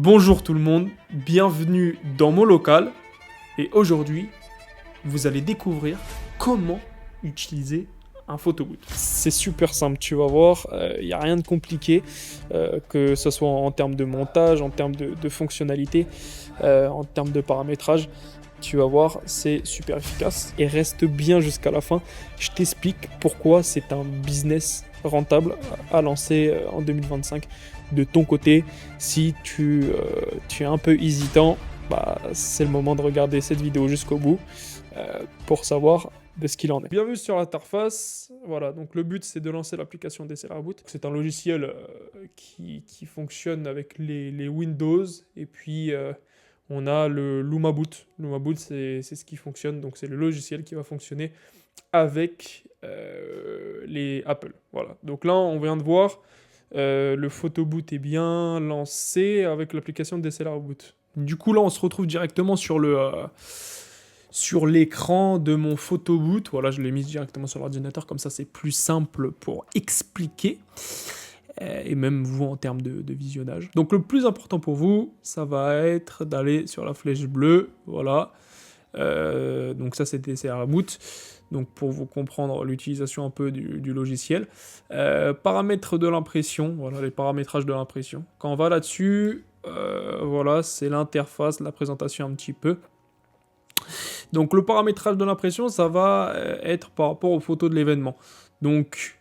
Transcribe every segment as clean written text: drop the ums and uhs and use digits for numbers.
Bonjour tout le monde, bienvenue dans mon local et aujourd'hui vous allez découvrir comment utiliser un photobooth. C'est super simple, tu vas voir, il n'y a rien de compliqué, que ce soit en termes de montage, en termes de fonctionnalité, en termes de paramétrage. Tu vas voir, c'est super efficace et reste bien jusqu'à la fin. Je t'explique pourquoi c'est un business rentable à lancer en 2025. De ton côté, si tu es un peu hésitant, c'est le moment de regarder cette vidéo jusqu'au bout pour savoir de ce qu'il en est. Bienvenue sur l'interface. Voilà, donc le but c'est de lancer l'application DSLR Boot. C'est un logiciel qui fonctionne avec les Windows et puis on a le Luma Boot. Luma Boot c'est ce qui fonctionne, donc c'est le logiciel qui va fonctionner avec les Apple. Voilà, donc là on vient de voir. Le photoboot est bien lancé avec l'application DSLR Boot. Du coup, là, on se retrouve directement sur l'écran de mon photoboot. Voilà, je l'ai mis directement sur l'ordinateur, comme ça, c'est plus simple pour expliquer. Et même vous en termes de visionnage. Donc, le plus important pour vous, ça va être d'aller sur la flèche bleue. Voilà. Donc, ça, c'est DSLR Boot. Donc pour vous comprendre l'utilisation un peu du logiciel. Paramètres de l'impression, voilà les paramétrages de l'impression. Quand on va là-dessus, voilà, c'est l'interface, la présentation un petit peu. Donc le paramétrage de l'impression, ça va être par rapport aux photos de l'événement. Donc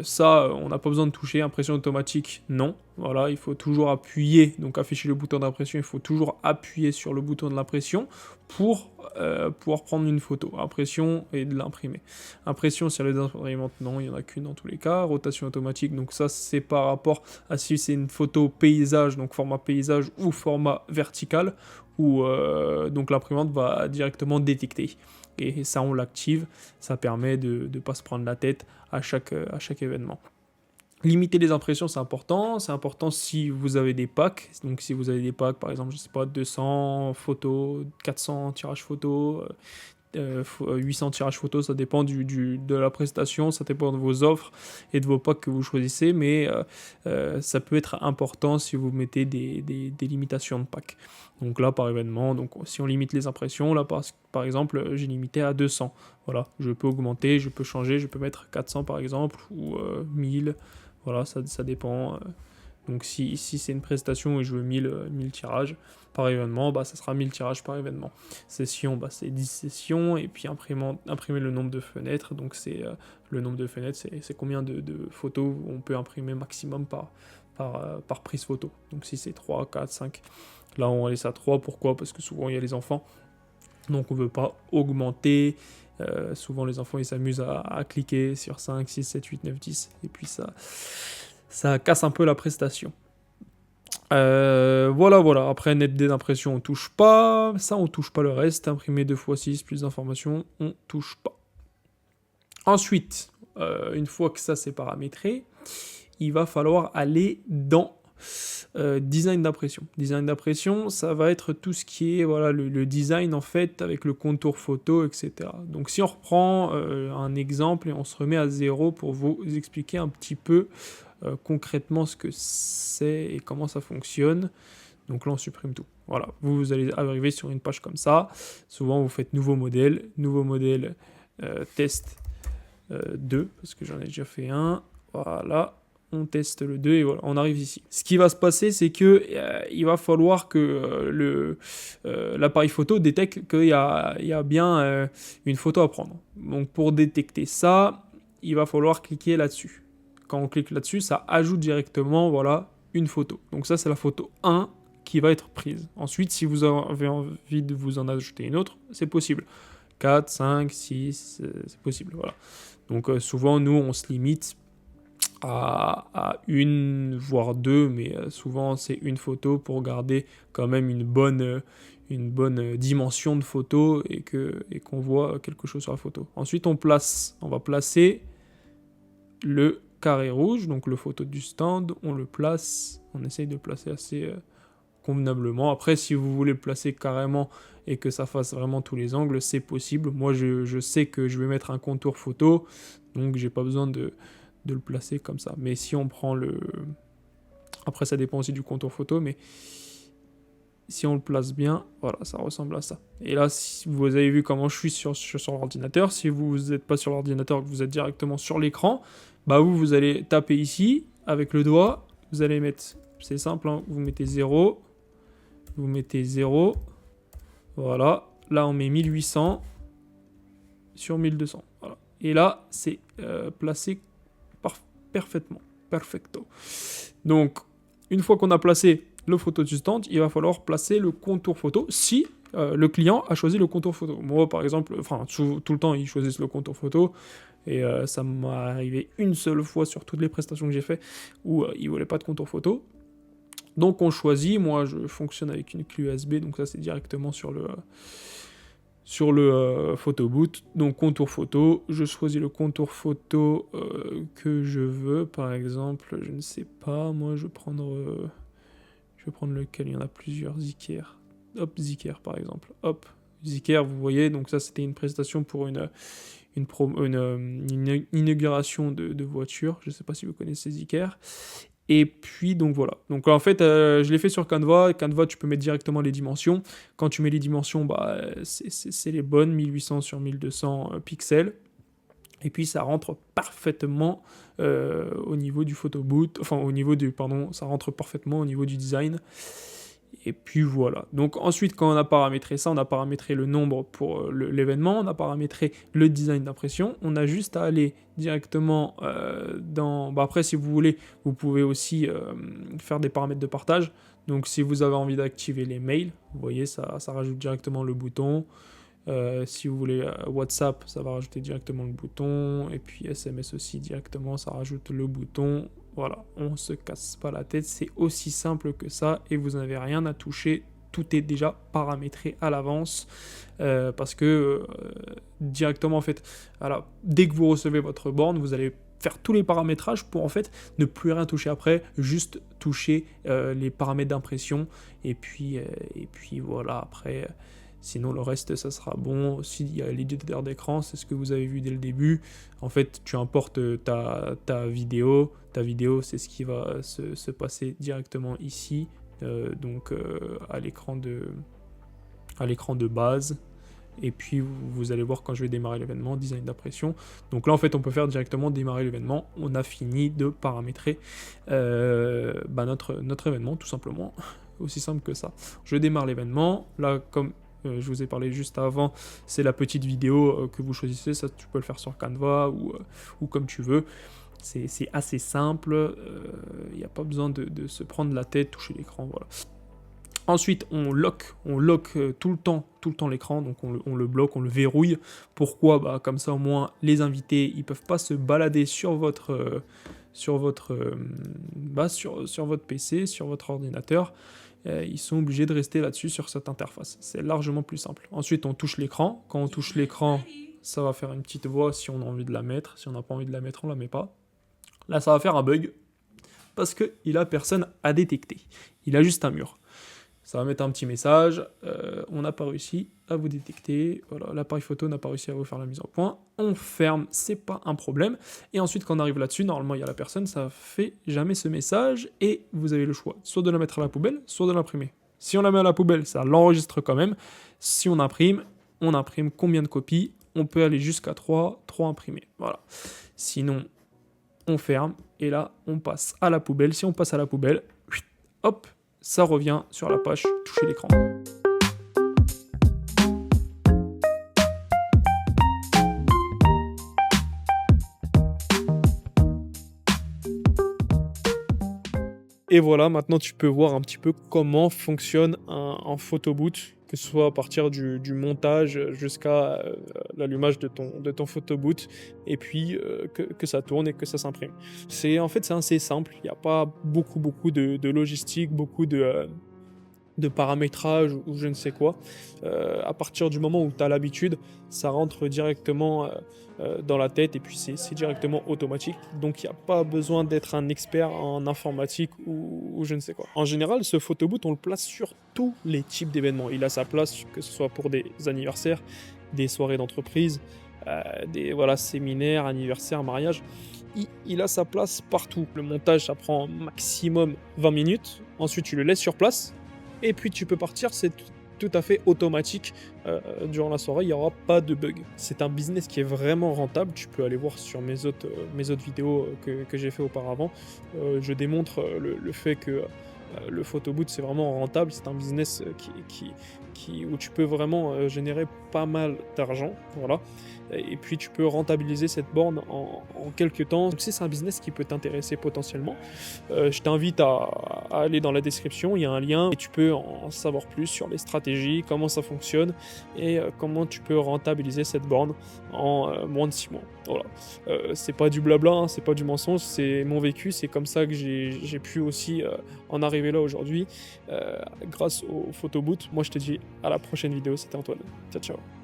ça, on n'a pas besoin de toucher, impression automatique, non. Voilà, il faut toujours appuyer, donc afficher le bouton d'impression, il faut toujours appuyer sur le bouton de l'impression pour pouvoir prendre une photo. Impression et de l'imprimer. Impression sur les imprimantes, non, il n'y en a qu'une dans tous les cas. Rotation automatique, donc ça c'est par rapport à si c'est une photo paysage, donc format paysage ou format vertical, où donc l'imprimante va directement détecter. Et ça, on l'active, ça permet de ne pas se prendre la tête à chaque événement. Limiter les impressions, c'est important si vous avez des packs. Donc si vous avez des packs, par exemple, je sais pas, 200 photos, 400 tirages photos, 800 tirages photos, ça dépend de la prestation, ça dépend de vos offres et de vos packs que vous choisissez, mais ça peut être important si vous mettez des limitations de packs. Donc là, par événement, donc si on limite les impressions, là par exemple, j'ai limité à 200. Voilà, je peux augmenter, je peux changer, je peux mettre 400 par exemple, ou 1000, voilà, ça dépend. Donc si c'est une prestation et je veux 1000 tirages par événement, ça sera 1000 tirages par événement. Session, c'est 10 sessions, et puis imprimer le nombre de fenêtres, donc c'est le nombre de fenêtres, c'est combien de photos on peut imprimer maximum par prise photo. Donc si c'est 3, 4, 5, là on laisse à 3, pourquoi ? Parce que souvent il y a les enfants, donc on ne veut pas augmenter. Souvent les enfants ils s'amusent à cliquer sur 5, 6, 7, 8, 9, 10, et puis ça casse un peu la prestation. Voilà. Après, net d'impression, on touche pas. Ça, on touche pas le reste. Imprimer 2x6, plus d'informations, on touche pas. Ensuite, une fois que ça c'est paramétré, il va falloir aller dans design d'impression. Design d'impression, ça va être tout ce qui est le design en fait avec le contour photo, etc. Donc si on reprend un exemple et on se remet à zéro pour vous expliquer un petit peu concrètement ce que c'est et comment ça fonctionne. Donc là on supprime tout. Voilà, vous allez arriver sur une page comme ça. Souvent vous faites nouveau modèle test 2, parce que j'en ai déjà fait un. Voilà. On teste le 2 et voilà, on arrive ici. Ce qui va se passer, c'est que il va falloir que l'appareil photo détecte qu'il y a bien une photo à prendre. Donc pour détecter ça, il va falloir cliquer là-dessus. Quand on clique là-dessus, ça ajoute directement une photo. Donc ça, c'est la photo 1 qui va être prise. Ensuite, si vous avez envie de vous en ajouter une autre, c'est possible. 4, 5, 6, c'est possible. Voilà. Donc souvent, nous, on se limite à une, voire deux, mais souvent c'est une photo pour garder quand même une bonne dimension de photo et qu'on voit quelque chose sur la photo. Ensuite on va placer le carré rouge, donc le photo du stand, on essaye de placer assez convenablement. Après, si vous voulez le placer carrément et que ça fasse vraiment tous les angles, c'est possible. Moi je sais que je vais mettre un contour photo, donc j'ai pas besoin de le placer comme ça. Mais si on prend après ça dépend aussi du contour photo, mais si on le place bien, voilà, ça ressemble à ça. Et là, si vous avez vu comment je suis sur l'ordinateur, si vous n'êtes pas sur l'ordinateur, que vous êtes directement sur l'écran, bah vous allez taper ici, avec le doigt, vous allez mettre, c'est simple, hein, vous mettez 0, vous mettez 0, voilà, là on met 1800 sur 1200, voilà. Et là, c'est placé parfaitement, perfecto. Donc, une fois qu'on a placé le photo du stand, il va falloir placer le contour photo si le client a choisi le contour photo. Moi, par exemple, enfin, tout le temps, ils choisissent le contour photo. Et ça m'est arrivé une seule fois sur toutes les prestations que j'ai fait où ils ne voulaient pas de contour photo. Donc, on choisit. Moi, je fonctionne avec une clé USB. Donc, ça, c'est directement sur le photo boot. Donc, contour photo. Je choisis le contour photo que je veux. Par exemple, je ne sais pas. Moi, je vais prendre lequel. Il y en a plusieurs. Ziker. Hop, Ziker, par exemple. Hop, Ziker, vous voyez. Donc, ça, c'était une prestation pour une inauguration de voiture. Je ne sais pas si vous connaissez Ziker. Et puis, donc voilà. Donc en fait, je l'ai fait sur Canva. Canva, tu peux mettre directement les dimensions. Quand tu mets les dimensions, bah, c'est les bonnes, 1800 sur 1200 pixels. Et puis, ça rentre parfaitement au niveau du photo boot. Enfin, ça rentre parfaitement au niveau du design. Et puis voilà. Donc ensuite, quand on a paramétré ça, on a paramétré le nombre pour l'événement, on a paramétré le design d'impression. On a juste à aller directement dans... Bah, après, si vous voulez, vous pouvez aussi faire des paramètres de partage. Donc si vous avez envie d'activer les mails, vous voyez, ça rajoute directement le bouton. Si vous voulez WhatsApp, ça va rajouter directement le bouton. Et puis SMS aussi directement, ça rajoute le bouton. Voilà, on se casse pas la tête, c'est aussi simple que ça et vous n'avez rien à toucher, tout est déjà paramétré à l'avance parce que directement en fait, alors, dès que vous recevez votre borne, vous allez faire tous les paramétrages pour en fait ne plus rien toucher après, juste toucher les paramètres d'impression et puis voilà après. Sinon, le reste, ça sera bon. Aussi, il y a l'éditeur d'écran, c'est ce que vous avez vu dès le début. En fait, tu importes ta vidéo. Ta vidéo, c'est ce qui va se passer directement ici, à l'écran de base. Et puis, vous allez voir quand je vais démarrer l'événement, design d'impression. Donc là, en fait, on peut faire directement démarrer l'événement. On a fini de paramétrer notre événement, tout simplement. Aussi simple que ça. Je démarre l'événement. Là, comme... je vous ai parlé juste avant, c'est la petite vidéo que vous choisissez, ça tu peux le faire sur Canva ou comme tu veux. C'est assez simple, il n'y a pas besoin de se prendre la tête, toucher l'écran, voilà. Ensuite, on lock tout le temps l'écran, donc on le bloque, on le verrouille. Pourquoi ? Bah, comme ça, au moins, les invités, ils peuvent pas se balader sur votre PC, sur votre ordinateur. Ils sont obligés de rester là-dessus sur cette interface. C'est largement plus simple. Ensuite, on touche l'écran. Quand on touche l'écran, ça va faire une petite voix si on a envie de la mettre. Si on n'a pas envie de la mettre, on la met pas. Là, ça va faire un bug parce qu'il a personne à détecter. Il a juste un mur. Ça va mettre un petit message. On n'a pas réussi à vous détecter. Voilà, l'appareil photo n'a pas réussi à vous faire la mise en point. On ferme, c'est pas un problème. Et ensuite, quand on arrive là-dessus, normalement, il y a la personne, ça fait jamais ce message. Et vous avez le choix, soit de la mettre à la poubelle, soit de l'imprimer. Si on la met à la poubelle, ça l'enregistre quand même. Si on imprime combien de copies ? On peut aller jusqu'à 3 imprimés. Voilà. Sinon, on ferme. Et là, on passe à la poubelle. Si on passe à la poubelle, hop, ça revient sur la page toucher l'écran. Et voilà, maintenant tu peux voir un petit peu comment fonctionne un photo boot, que ce soit à partir du montage jusqu'à l'allumage de ton photo boot, et puis que ça tourne et que ça s'imprime. C'est assez simple, il n'y a pas beaucoup de logistique, beaucoup de paramétrage ou je ne sais quoi. À partir du moment où tu as l'habitude, ça rentre directement dans la tête et puis c'est directement automatique. Donc il n'y a pas besoin d'être un expert en informatique ou je ne sais quoi. En général, ce photoboot, on le place sur tous les types d'événements. Il a sa place, que ce soit pour des anniversaires, des soirées d'entreprise, des séminaires, anniversaires, mariages. Il a sa place partout. Le montage, ça prend maximum 20 minutes. Ensuite, tu le laisses sur place. et puis tu peux partir, c'est tout à fait automatique durant la soirée, il n'y aura pas de bug. C'est un business qui est vraiment rentable, tu peux aller voir sur mes autres vidéos que j'ai fait auparavant. Je démontre le fait que le photo booth c'est vraiment rentable, c'est un business où tu peux vraiment générer pas mal d'argent, voilà. Et puis tu peux rentabiliser cette borne en quelques temps. Donc c'est un business qui peut t'intéresser potentiellement. Je t'invite à aller dans la description, il y a un lien et tu peux en savoir plus sur les stratégies, comment ça fonctionne et comment tu peux rentabiliser cette borne en moins de 6 mois. Voilà. C'est pas du blabla, hein, c'est pas du mensonge, c'est mon vécu, c'est comme ça que j'ai pu aussi en arriver là aujourd'hui grâce au photo booth. Moi je te dis à la prochaine vidéo, c'était Antoine. Ciao ciao.